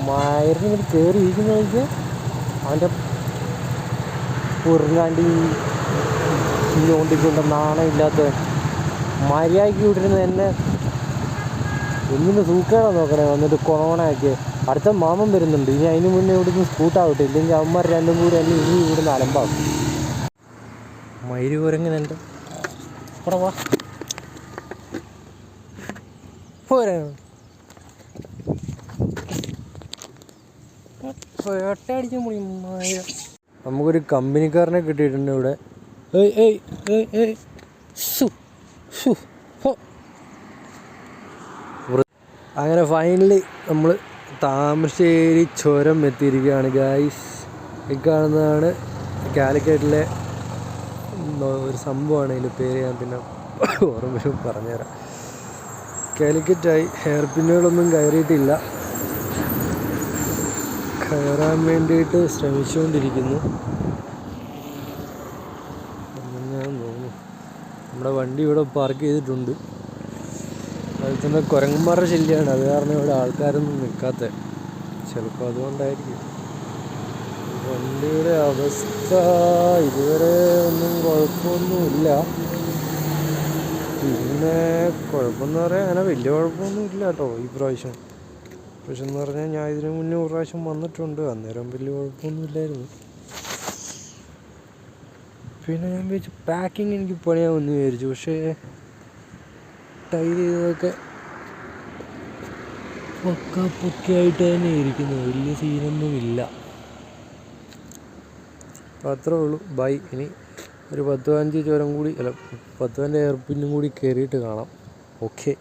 മയറിനിങ്ങനെ കയറി ഇരിക്കുന്ന വെച്ചാൽ അവൻ്റെ ഉരുങ്ങാണ്ടി ഞോണ്ടിക്കൊണ്ട് നാണമില്ലാത്ത മര്യാദയ്ക്ക് വിട്ടിരുന്നത് എന്നെ എങ്ങനെ സൂക്കേടാ നോക്കണേ. വന്നിട്ട് കൊറോണയൊക്കെ അടുത്ത മാമൻ വരുന്നുണ്ട്. ഇനി അതിന് മുന്നേ ഇവിടുന്ന് സ്കൂട്ടാവട്ടെ, ഇല്ലെങ്കിൽ അവന്മാർ രണ്ടും കൂടി എന്നെ ഇനി ഇവിടുന്ന് അലമ്പാകും. മയില് കുരങ്ങനുണ്ട് ഇവിടെ വാ പോരാ. ഒട്ടടിക്കാൻ പോയി മായ. നമുക്കൊരു കമ്പനിക്കാരനെ കിട്ടിയിട്ടുണ്ട് ഇവിടെ. ഏയ് ഏയ് ഏയ് ഏയ് അങ്ങനെ ഫൈനലി നമ്മൾ താമരശ്ശേരി ചുരം എത്തിയിരിക്കുകയാണ് ഗായ്സ്. ഈ കാണുന്നതാണ് കാലിക്കറ്റിലെ ഒരു സംഭവമാണ്. അതിൻ്റെ പേര് ഞാൻ പിന്നെ ഓർമ്മ പറഞ്ഞുതരാം. കാലിക്കറ്റായി ഹെയർ പിന്നുകളൊന്നും കയറിയിട്ടില്ല, കയറാൻ വേണ്ടിയിട്ട് ശ്രമിച്ചുകൊണ്ടിരിക്കുന്നു. ഞാൻ തോന്നുന്നു നമ്മുടെ വണ്ടി ഇവിടെ പാർക്ക് ചെയ്തിട്ടുണ്ട്. അതിൽ തന്നെ കുരങ്ങന്മാരുടെ ശല്യമാണ്, അത് കാരണം ഇവിടെ ആൾക്കാരൊന്നും നിൽക്കാത്തത്. ചിലപ്പോൾ അതുകൊണ്ടായിരിക്കും. വണ്ടിയുടെ അവസ്ഥ ഇതുവരെ ഒന്നും കുഴപ്പമൊന്നുമില്ല. പിന്നെ കുഴപ്പമെന്ന് പറയാൻ അങ്ങനെ വലിയ കുഴപ്പമൊന്നും ഇല്ല കേട്ടോ ഈ പ്രാവശ്യം. പക്ഷെ എന്ന് പറഞ്ഞാൽ ഞാൻ ഇതിന് മുന്നേ ഒരു പ്രാവശ്യം വന്നിട്ടുണ്ട്, അന്നേരം വലിയ കുഴപ്പമൊന്നും ഇല്ലായിരുന്നു. പിന്നെ ഞാൻ വിചാരിച്ചു പാക്കിങ് എനിക്ക് പണിയാമെന്ന് വിചാരിച്ചു. പക്ഷേ ടൈൽ ചെയ്തതൊക്കെ പൊക്കെയായിട്ട് തന്നെ ഇരിക്കുന്നു, വലിയ സീനൊന്നുമില്ല. അപ്പോൾ അത്രേ ഉള്ളൂ. ബൈ. ഇനി ഒരു 10-15 ചുരം കൂടി 10-15 എയർപിന്നും കൂടി കയറിയിട്ട് കാണാം. ഓക്കെ.